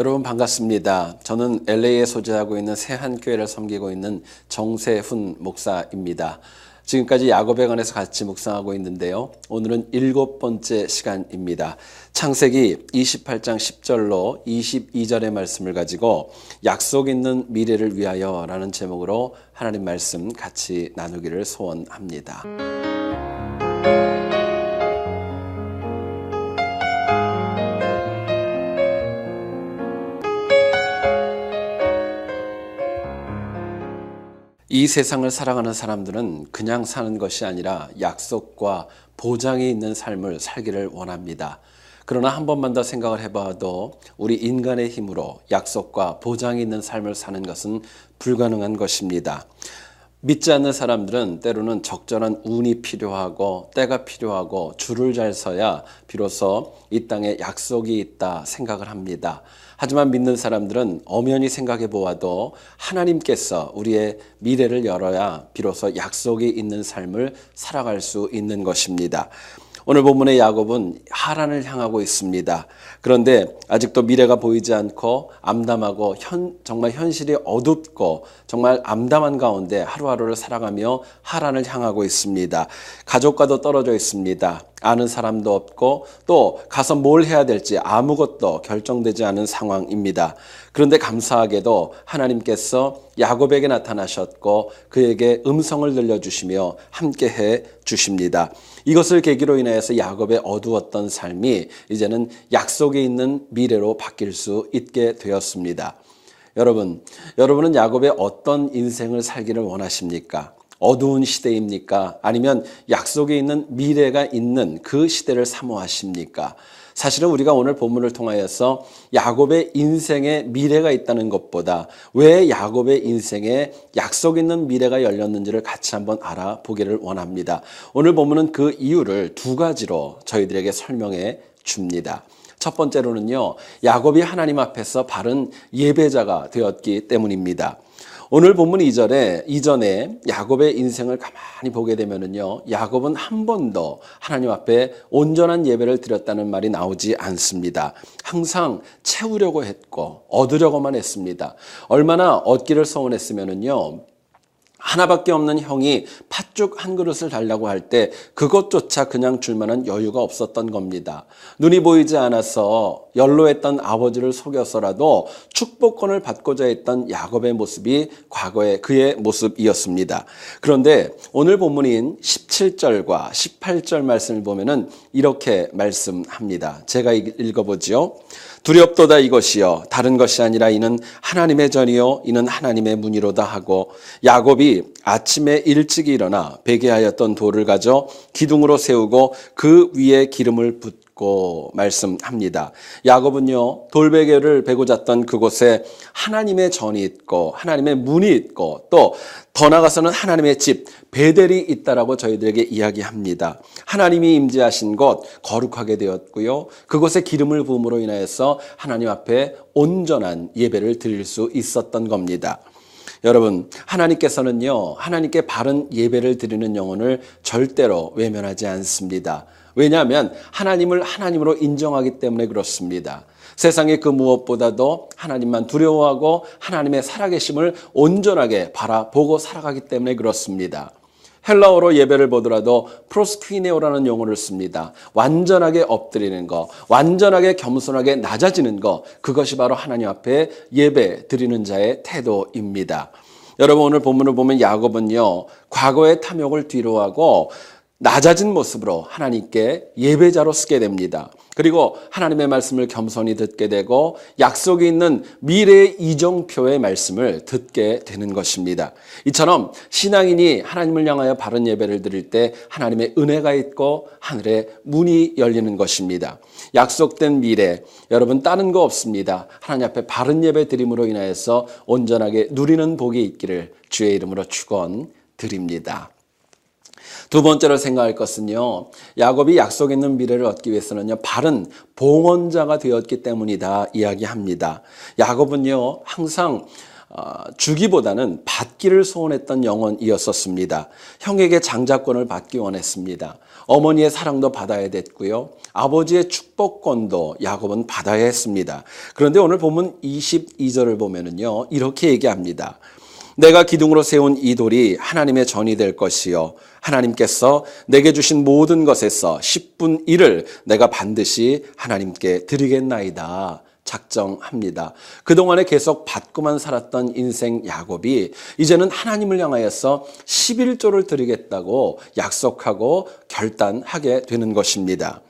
여러분 반갑습니다. 저는 LA에 소재하고 있는 새한교회를 섬기고 있는 정세훈 목사입니다. 지금까지 야곱에 관해서 같이 묵상하고 있는데요. 오늘은 7번째 시간입니다. 창세기 28장 10절로 22절의 말씀을 가지고 약속 있는 미래를 위하여 라는 제목으로 하나님 말씀 같이 나누기를 소원합니다. 이 세상을 살아가는 사람들은 그냥 사는 것이 아니라 약속과 보장이 있는 삶을 살기를 원합니다. 그러나 한 번만 더 생각을 해봐도 우리 인간의 힘으로 약속과 보장이 있는 삶을 사는 것은 불가능한 것입니다. 믿지 않는 사람들은 때로는 적절한 운이 필요하고 때가 필요하고 줄을 잘 서야 비로소 이 땅에 약속이 있다 생각을 합니다. 하지만 믿는 사람들은 엄연히 생각해 보아도 하나님께서 우리의 미래를 열어야 비로소 약속이 있는 삶을 살아갈 수 있는 것입니다. 오늘 본문의 야곱은 하란을 향하고 있습니다. 그런데 아직도 미래가 보이지 않고 암담하고 정말 현실이 어둡고 정말 암담한 가운데 하루하루를 살아가며 하란을 향하고 있습니다. 가족과도 떨어져 있습니다. 아는 사람도 없고 또 가서 뭘 해야 될지 아무것도 결정되지 않은 상황입니다. 그런데 감사하게도 하나님께서 야곱에게 나타나셨고 그에게 음성을 들려주시며 함께해 주십니다. 이것을 계기로 인해서 야곱의 어두웠던 삶이 이제는 약속이 있는 미래로 바뀔 수 있게 되었습니다. 여러분은 야곱의 어떤 인생을 살기를 원하십니까? 어두운 시대입니까? 아니면 약속이 있는 미래가 있는 그 시대를 사모하십니까? 사실은 우리가 오늘 본문을 통하여서 야곱의 인생에 미래가 있다는 것보다 왜 야곱의 인생에 약속 있는 미래가 열렸는지를 같이 한번 알아보기를 원합니다. 오늘 본문은 그 이유를 두 가지로 저희들에게 설명해 줍니다. 첫 번째로는요, 야곱이 하나님 앞에서 바른 예배자가 되었기 때문입니다. 오늘 본문 2절에 이전에 야곱의 인생을 가만히 보게 되면은요, 야곱은 한 번도 하나님 앞에 온전한 예배를 드렸다는 말이 나오지 않습니다. 항상 채우려고 했고 얻으려고만 했습니다. 얼마나 얻기를 소원했으면은요, 하나밖에 없는 형이 팥죽 한 그릇을 달라고 할 때 그것조차 그냥 줄 만한 여유가 없었던 겁니다. 눈이 보이지 않아서 연로했던 아버지를 속여서라도 축복권을 받고자 했던 야곱의 모습이 과거의 그의 모습이었습니다. 그런데 오늘 본문인 17절과 18절 말씀을 보면은 이렇게 말씀합니다. 제가 읽어보지요. 두렵도다 이것이요 다른 것이 아니라 이는 하나님의 전이요 이는 하나님의 문이로다 하고 야곱이 아침에 일찍 일어나 베개하였던 돌을 가져 기둥으로 세우고 그 위에 기름을 붓고 말씀합니다. 야곱은요 돌베개를 베고 잤던 그곳에 하나님의 전이 있고 하나님의 문이 있고 또 더 나아가서는 하나님의 집 베델이 있다라고 저희들에게 이야기합니다. 하나님이 임재하신 곳 거룩하게 되었고요. 그곳에 기름을 부음으로 인하여서 하나님 앞에 온전한 예배를 드릴 수 있었던 겁니다. 여러분, 하나님께서는요, 하나님께 바른 예배를 드리는 영혼을 절대로 외면하지 않습니다. 왜냐하면 하나님을 하나님으로 인정하기 때문에 그렇습니다. 세상의 그 무엇보다도 하나님만 두려워하고 하나님의 살아계심을 온전하게 바라보고 살아가기 때문에 그렇습니다. 헬라어로 예배를 보더라도 프로스퀴네오라는 용어를 씁니다. 완전하게 엎드리는 거, 완전하게 겸손하게 낮아지는 거, 그것이 바로 하나님 앞에 예배 드리는 자의 태도입니다. 여러분 오늘 본문을 보면 야곱은요, 과거의 탐욕을 뒤로하고 낮아진 모습으로 하나님께 예배자로 쓰게 됩니다. 그리고 하나님의 말씀을 겸손히 듣게 되고 약속이 있는 미래의 이정표의 말씀을 듣게 되는 것입니다. 이처럼 신앙인이 하나님을 향하여 바른 예배를 드릴 때 하나님의 은혜가 있고 하늘의 문이 열리는 것입니다. 약속된 미래, 여러분 다른 거 없습니다. 하나님 앞에 바른 예배 드림으로 인하여서 온전하게 누리는 복이 있기를 주의 이름으로 축원드립니다. 두 번째로 생각할 것은요, 야곱이 약속 있는 미래를 얻기 위해서는요, 바른 봉헌자가 되었기 때문이다 이야기합니다. 야곱은요, 항상 주기보다는 받기를 소원했던 영혼이었었습니다. 형에게 장자권을 받기 원했습니다. 어머니의 사랑도 받아야 됐고요. 아버지의 축복권도 야곱은 받아야 했습니다. 그런데 오늘 본문 22절을 보면은요, 이렇게 얘기합니다. 내가 기둥으로 세운 이 돌이 하나님의 전이 될 것이요 하나님께서 내게 주신 모든 것에서 10분 1을 내가 반드시 하나님께 드리겠나이다 작정합니다. 그동안에 계속 받고만 살았던 인생 야곱이 이제는 하나님을 향하여서 11조를 드리겠다고 약속하고 결단하게 되는 것입니다.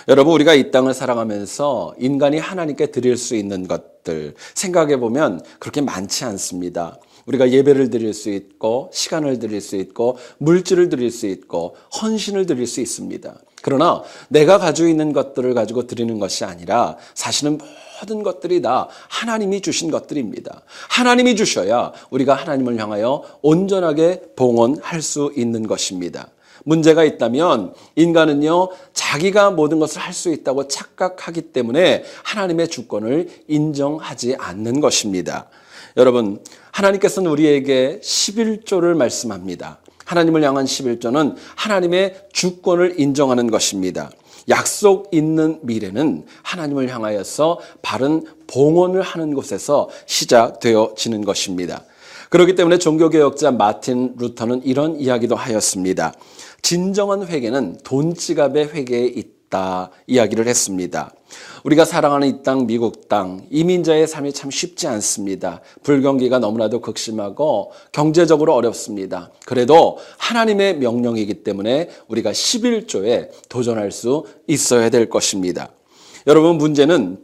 여러분, 우리가 이 땅을 살아가면서 인간이 하나님께 드릴 수 있는 것들 생각해 보면 그렇게 많지 않습니다. 우리가 예배를 드릴 수 있고 시간을 드릴 수 있고 물질을 드릴 수 있고 헌신을 드릴 수 있습니다. 그러나 내가 가지고 있는 것들을 가지고 드리는 것이 아니라 사실은 모든 것들이 다 하나님이 주신 것들입니다. 하나님이 주셔야 우리가 하나님을 향하여 온전하게 봉헌할 수 있는 것입니다. 문제가 있다면 인간은요, 자기가 모든 것을 할 수 있다고 착각하기 때문에 하나님의 주권을 인정하지 않는 것입니다. 여러분, 하나님께서는 우리에게 11조를 말씀합니다. 하나님을 향한 11조는 하나님의 주권을 인정하는 것입니다. 약속 있는 미래는 하나님을 향하여서 바른 봉헌을 하는 곳에서 시작되어지는 것입니다. 그렇기 때문에 종교개혁자 마틴 루터는 이런 이야기도 하였습니다. 진정한 회개는 돈지갑의 회개에 있다 이야기를 했습니다. 우리가 사랑하는 이 땅, 미국 땅, 이민자의 삶이 참 쉽지 않습니다. 불경기가 너무나도 극심하고 경제적으로 어렵습니다. 그래도 하나님의 명령이기 때문에 우리가 11조에 도전할 수 있어야 될 것입니다. 여러분, 문제는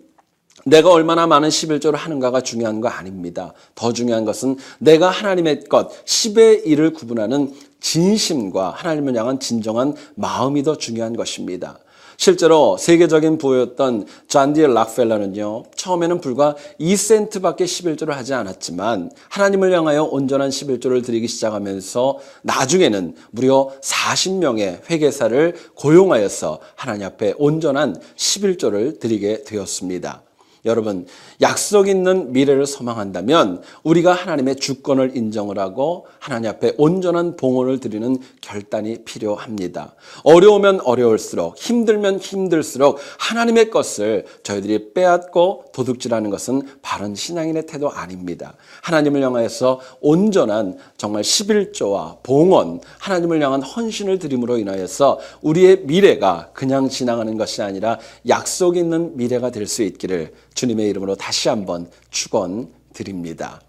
내가 얼마나 많은 11조를 하는가가 중요한 거 아닙니다. 더 중요한 것은 내가 하나님의 것 10의 1을 구분하는 진심과 하나님을 향한 진정한 마음이 더 중요한 것입니다. 실제로 세계적인 부였던 존 D 락펠러는요, 처음에는 불과 2센트밖에 11조를 하지 않았지만 하나님을 향하여 온전한 11조를 드리기 시작하면서 나중에는 무려 40명의 회계사를 고용하여서 하나님 앞에 온전한 11조를 드리게 되었습니다. 여러분, 약속 있는 미래를 소망한다면 우리가 하나님의 주권을 인정을 하고 하나님 앞에 온전한 봉헌을 드리는 결단이 필요합니다. 어려우면 어려울수록, 힘들면 힘들수록 하나님의 것을 저희들이 빼앗고 도둑질하는 것은 바른 신앙인의 태도 아닙니다. 하나님을 향해서 온전한 정말 11조와 봉헌, 하나님을 향한 헌신을 드림으로 인하여서 우리의 미래가 그냥 지나가는 것이 아니라 약속 있는 미래가 될 수 있기를 주님의 이름으로 다시 한번 축원드립니다.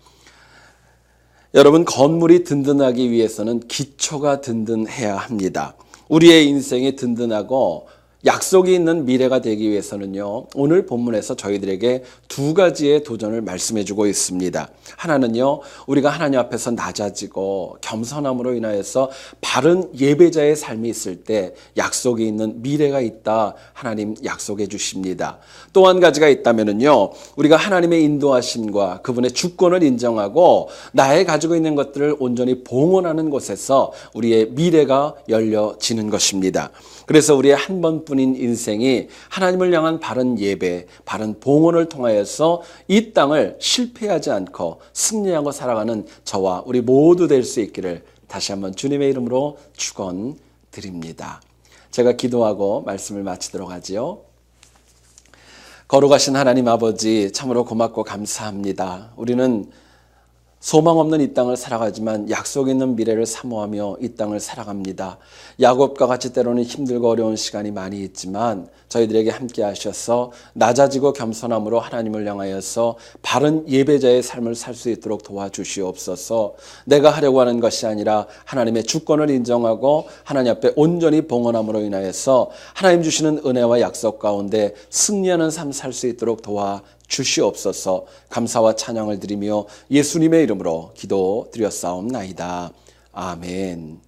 여러분, 건물이 든든하기 위해서는 기초가 든든해야 합니다. 우리의 인생이 든든하고 약속이 있는 미래가 되기 위해서는요, 오늘 본문에서 저희들에게 두 가지의 도전을 말씀해 주고 있습니다. 하나는요, 우리가 하나님 앞에서 낮아지고 겸손함으로 인하여서 바른 예배자의 삶이 있을 때 약속이 있는 미래가 있다, 하나님 약속해 주십니다. 또 한 가지가 있다면은요, 우리가 하나님의 인도하심과 그분의 주권을 인정하고 나의 가지고 있는 것들을 온전히 봉헌하는 곳에서 우리의 미래가 열려지는 것입니다. 그래서 우리의 한 번뿐인 인생이 하나님을 향한 바른 예배, 바른 봉헌을 통하여서 이 땅을 실패하지 않고 승리하고 살아가는 저와 우리 모두 될 수 있기를 다시 한번 주님의 이름으로 축원드립니다. 제가 기도하고 말씀을 마치도록 하지요. 거룩하신 하나님 아버지, 참으로 고맙고 감사합니다. 우리는 소망 없는 이 땅을 살아가지만 약속 있는 미래를 사모하며 이 땅을 살아갑니다. 야곱과 같이 때로는 힘들고 어려운 시간이 많이 있지만 저희들에게 함께 하셔서 낮아지고 겸손함으로 하나님을 향하여서 바른 예배자의 삶을 살 수 있도록 도와주시옵소서. 내가 하려고 하는 것이 아니라 하나님의 주권을 인정하고 하나님 앞에 온전히 봉헌함으로 인하여서 하나님 주시는 은혜와 약속 가운데 승리하는 삶 살 수 있도록 도와주시옵소서. 감사와 찬양을 드리며 예수님의 이름으로 기도드렸사옵나이다. 아멘.